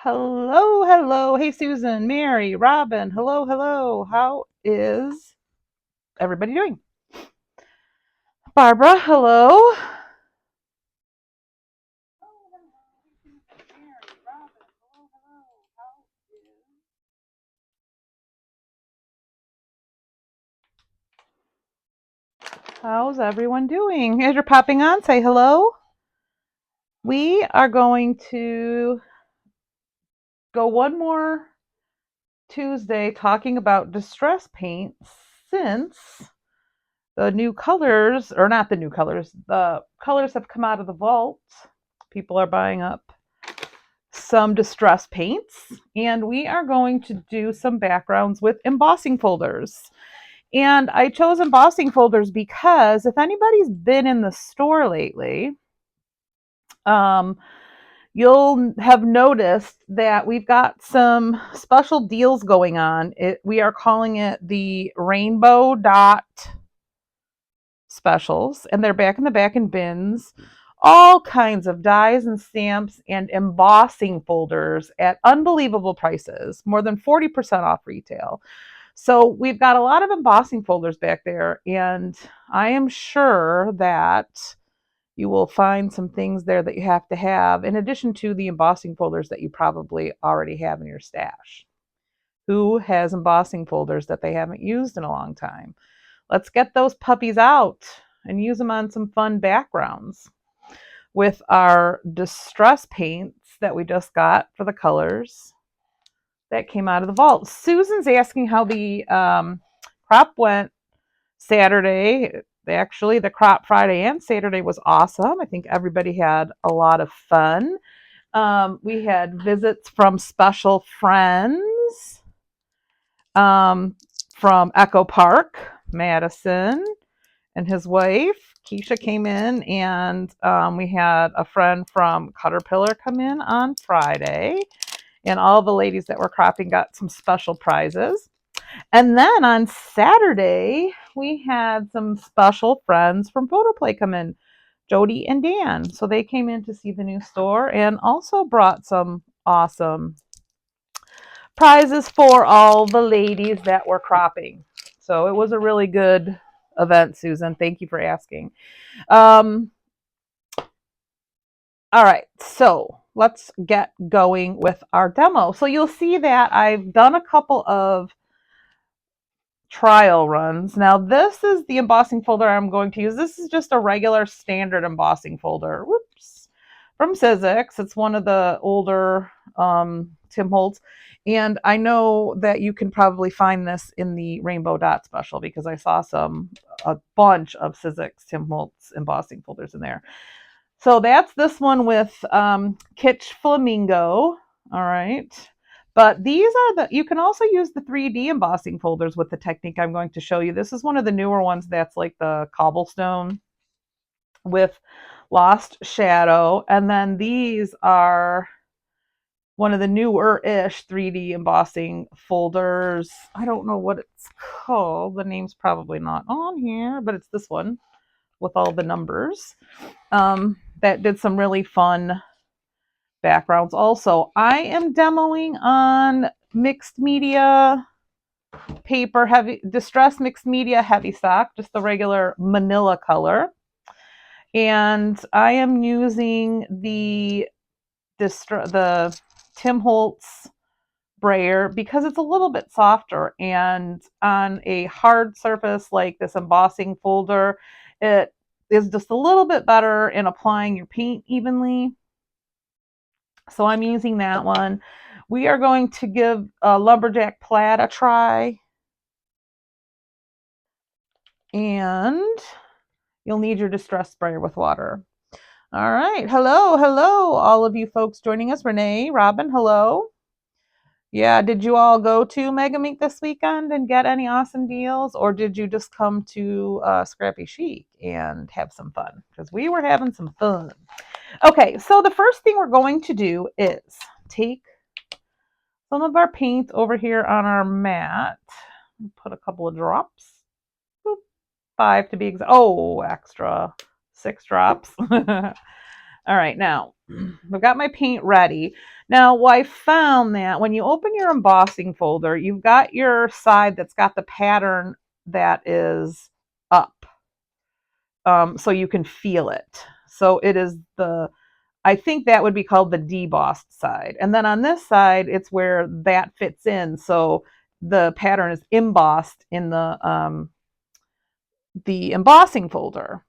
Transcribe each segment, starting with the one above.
Hello, hello. Hey, Susan, Mary, Robin. Hello, hello. How is everybody doing? Barbara, hello. How's everyone doing? As you're popping on, say hello. We are going to go one more Tuesday talking about distress paint since the new colors, or not the new colors, the colors have come out of the vault. People are buying up some distress paints, and we are going to do some backgrounds with embossing folders. And I chose embossing folders because if anybody's been in the store lately, um, you'll have noticed that we've got some special deals going on. We are calling it the Rainbow Dot specials, and they're back in bins. All kinds of dies and stamps and embossing folders at unbelievable prices, more than 40% off retail. So we've got a lot of embossing folders back there, and I am sure that you will find some things there that you have to have, in addition to the embossing folders that you probably already have in your stash. Who has embossing folders that they haven't used in a long time? Let's get those puppies out and use them on some fun backgrounds with our distress paints that we just got for the colors that came out of the vault. Susan's asking how the crop went Saturday. Actually, the crop Friday and Saturday was awesome. I think everybody had a lot of fun. We had visits from special friends from Echo Park, Madison, and his wife Keisha came in, and we had a friend from Caterpillar come in on Friday, and all the ladies that were cropping got some special prizes. And then on Saturday, we had some special friends from Photoplay come in, Jody and Dan. So they came in to see the new store and also brought some awesome prizes for all the ladies that were cropping. So it was a really good event, Susan. Thank you for asking. Um, all right, so let's get going with our demo. So you'll see that I've done a couple of trial runs. Now this is the embossing folder I'm going to use. This is just a regular standard embossing folder. Whoops. From Sizzix. It's one of the older Tim Holtz. And I know that you can probably find this in the Rainbow Dot special because I saw a bunch of Sizzix Tim Holtz embossing folders in there. So that's this one with Kitsch Flamingo. All right. But these are you can also use the 3D embossing folders with the technique I'm going to show you. This is one of the newer ones that's like the cobblestone with Lost Shadow. And then these are one of the newer-ish 3D embossing folders. I don't know what it's called. The name's probably not on here, but it's this one with all the numbers. That did some really fun backgrounds. Also, I am demoing on mixed media paper, heavy distress mixed media heavy stock, just the regular manila color. And I am using the Tim Holtz brayer because it's a little bit softer, and on a hard surface like this embossing folder, it is just a little bit better in applying your paint evenly. So I'm using that one. We are going to give Lumberjack Plaid a try. And you'll need your distress sprayer with water. All right. Hello, hello, all of you folks joining us. Renee, Robin, hello. Yeah, did you all go to Mega Mink this weekend and get any awesome deals? Or did you just come to Scrappy Chic and have some fun? Because we were having some fun. Okay, so the first thing we're going to do is take some of our paint over here on our mat. Put a couple of drops. Boop, 5 to be exact. Oh, extra 6 drops. All right, now I've got my paint ready. Now, I found that when you open your embossing folder, you've got your side that's got the pattern that is up, so you can feel it. So it is I think that would be called the debossed side. And then on this side, it's where that fits in. So the pattern is embossed in the embossing folder.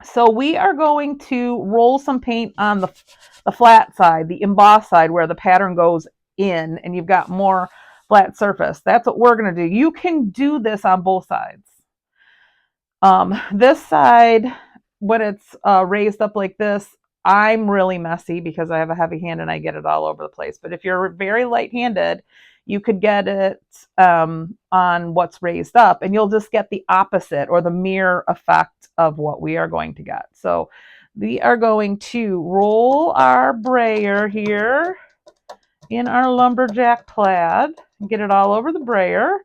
So we are going to roll some paint on the flat side, the embossed side, where the pattern goes in and you've got more flat surface. That's what we're going to do. You can do this on both sides. This side, when it's raised up like this, I'm really messy because I have a heavy hand and I get it all over the place. But if you're very light-handed, you could get it on what's raised up, and you'll just get the opposite or the mirror effect of what we are going to get. So we are going to roll our brayer here in our lumberjack plaid and get it all over the brayer.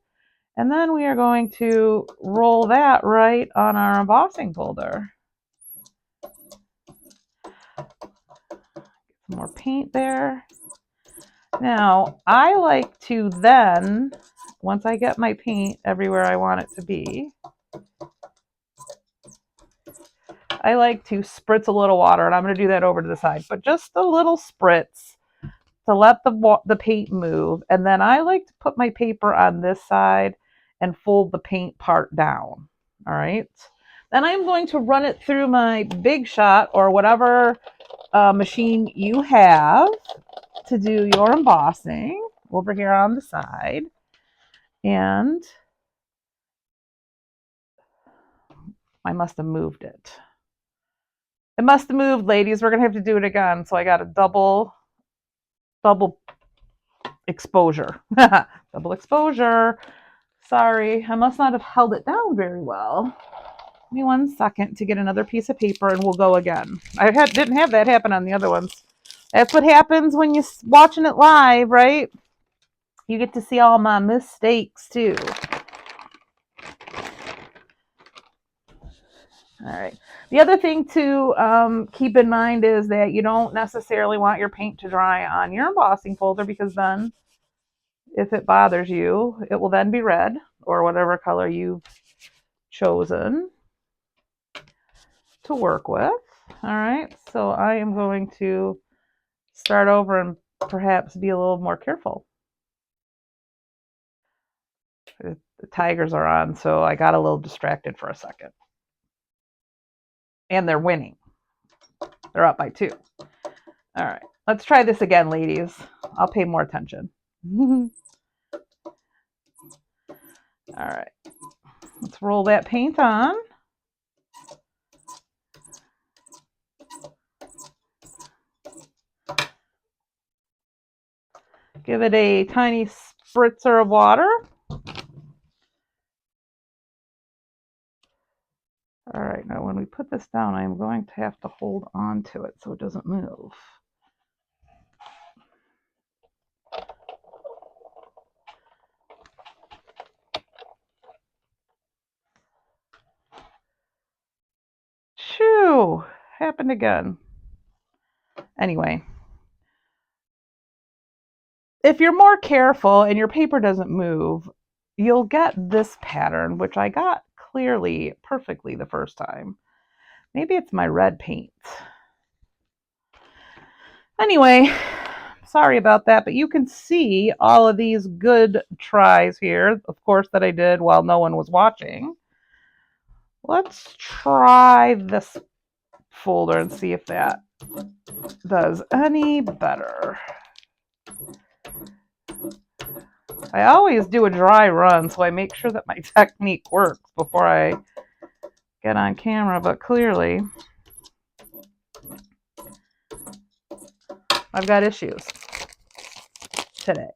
And then we are going to roll that right on our embossing folder. Some more paint there. Now, I like to then, once I get my paint everywhere I want it to be, I like to spritz a little water, and I'm going to do that over to the side, but just a little spritz to let the paint move. And then I like to put my paper on this side and fold the paint part down. All right. Then I'm going to run it through my Big Shot or whatever machine you have to do your embossing over here on the side. And I must have moved it. It must have moved, ladies. We're going to have to do it again. So I got a double exposure. Double exposure. Sorry, I must not have held it down very well. Give me 1 second to get another piece of paper and we'll go again. I didn't have that happen on the other ones. That's what happens when you're watching it live, right? You get to see all my mistakes too. All right. The other thing to keep in mind is that you don't necessarily want your paint to dry on your embossing folder, because then if it bothers you, it will then be red or whatever color you've chosen to work with. All right, so I am going to start over and perhaps be a little more careful. The Tigers are on, so I got a little distracted for a second. And they're winning. They're up by 2. All right, let's try this again, ladies. I'll pay more attention. All right, let's roll that paint on. Give it a tiny spritzer of water. All right, now when we put this down, I'm going to have to hold on to it so it doesn't move. Shoo! Happened again. Anyway, if you're more careful and your paper doesn't move, you'll get this pattern, which I got clearly perfectly the first time. Maybe it's my red paint. Anyway, sorry about that, but you can see all of these good tries here, of course, that I did while no one was watching. Let's try this folder and see if that does any better. I always do a dry run, so I make sure that my technique works before I get on camera, but clearly I've got issues today.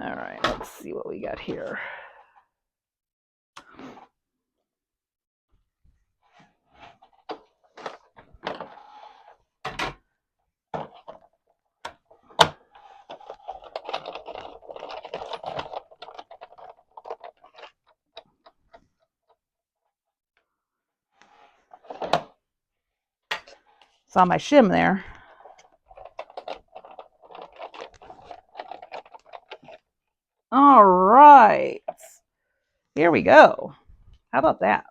All right, let's see what we got here. Saw my shim there. All right. Here we go. How about that?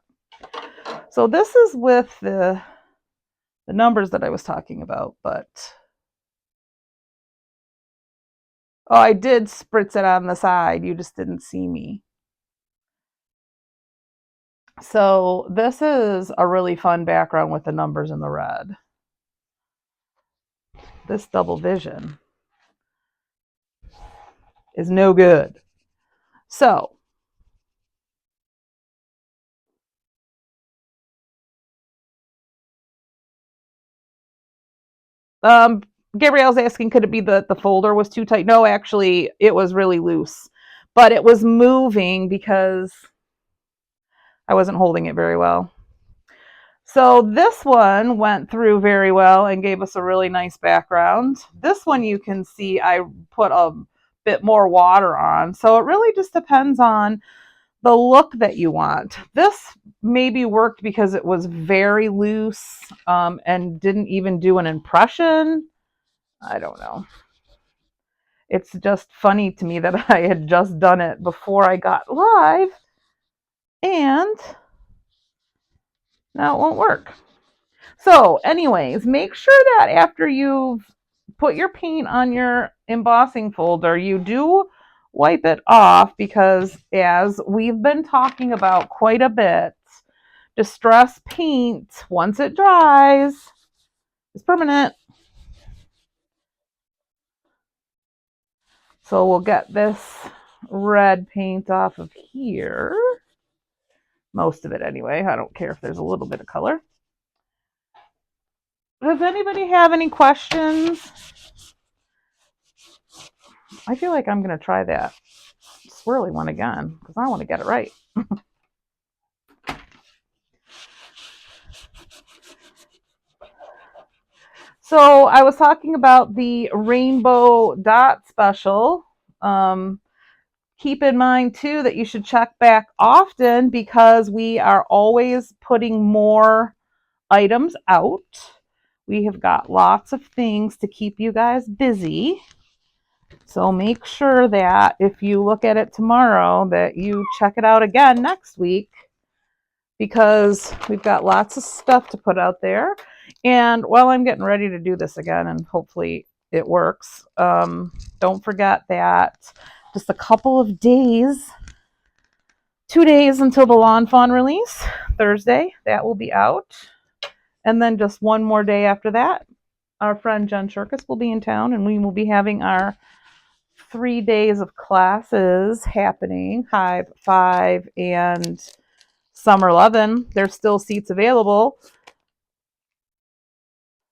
So this is with the numbers that I was talking about, but oh, I did spritz it on the side. You just didn't see me. So this is a really fun background with the numbers in the red. This double vision is no good. So Gabrielle's asking, could it be that the folder was too tight? No, actually, it was really loose, but it was moving because I wasn't holding it very well. So this one went through very well and gave us a really nice background. This one you can see I put a bit more water on. So it really just depends on the look that you want. This maybe worked because it was very loose and didn't even do an impression. I don't know. It's just funny to me that I had just done it before I got live and now it won't work. So anyways, make sure that after you've put your paint on your embossing folder, you do wipe it off because as we've been talking about quite a bit, distress paint, once it dries, is permanent. So we'll get this red paint off of here. Most of it anyway. I don't care if there's a little bit of color. Does anybody have any questions? I feel like I'm going to try that swirly one again because I want to get it right. So I was talking about the rainbow dot special. Keep in mind too that you should check back often because we are always putting more items out. We have got lots of things to keep you guys busy. So make sure that if you look at it tomorrow that you check it out again next week because we've got lots of stuff to put out there. And while I'm getting ready to do this again and hopefully it works, don't forget that just a couple of days, 2 days until the Lawn Fawn release, Thursday, that will be out. And then just one more day after that, our friend Jen Shirkus will be in town and we will be having our 3 days of classes happening, Hive 5 and Summer 11. There's still seats available.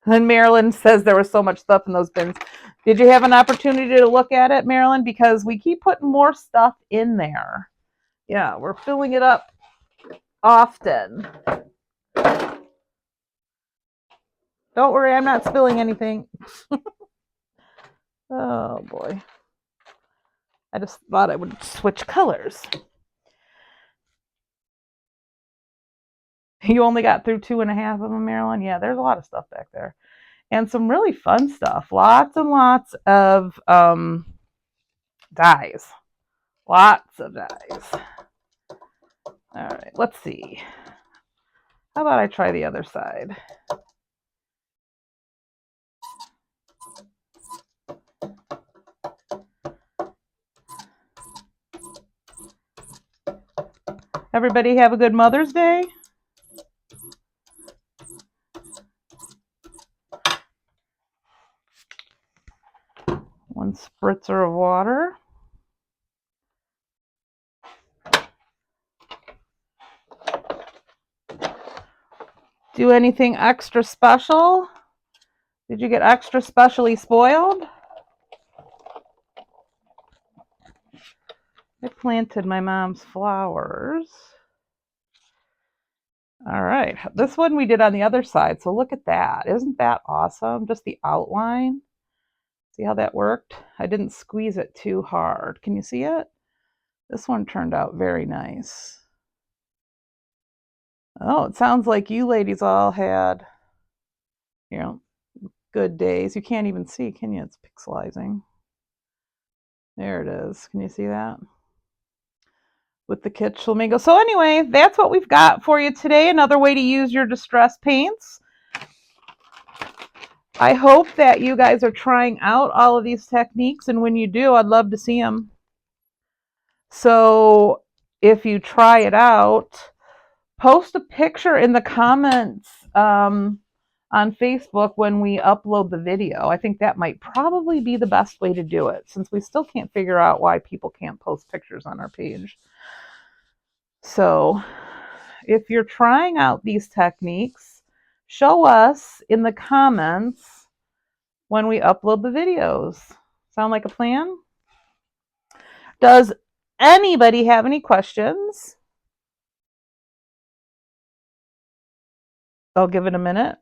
And Marilyn says there was so much stuff in those bins. Did you have an opportunity to look at it, Marilyn? Because we keep putting more stuff in there. Yeah, we're filling it up often. Don't worry, I'm not spilling anything. Oh boy. I just thought I would switch colors. You only got through 2.5 of them, Marilyn? Yeah, there's a lot of stuff back there. And some really fun stuff. Lots and lots of dies. Lots of dies. All right, let's see. How about I try the other side? Everybody have a good Mother's Day. One spritzer of water. Do anything extra special? Did you get extra specially spoiled? I planted my mom's flowers. All right, this one we did on the other side, so look at that. Isn't that awesome? Just the outline. See how that worked? I didn't squeeze it too hard. Can you see it? This one turned out very nice. Oh, it sounds like you ladies all had, you know, Good days. You can't even see, can you? It's pixelizing. There it is. Can you see that? With the Kit Flamingo. So anyway, that's what we've got for you today. Another way to use your distress paints. I hope that you guys are trying out all of these techniques, and when you do, I'd love to see them. So if you try it out, post a picture in the comments on Facebook when we upload the video. I think that might probably be the best way to do it, since we still can't figure out why people can't post pictures on our page. So if you're trying out these techniques, show us in the comments when we upload the videos. Sound like a plan? Does anybody have any questions? I'll give it a minute.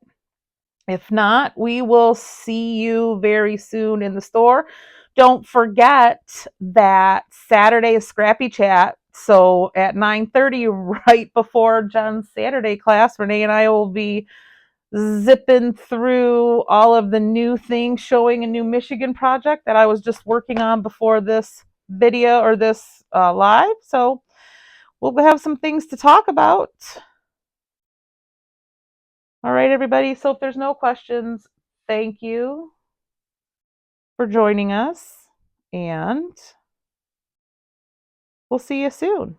If not, we will see you very soon in the store. Don't forget that Saturday is Scrappy Chat. So at 9:30, right before Jen's Saturday class, Renee and I will be zipping through all of the new things, showing a new Michigan project that I was just working on before this video or this live. So we'll have some things to talk about. All right, everybody. So if there's no questions, thank you for joining us, and we'll see you soon.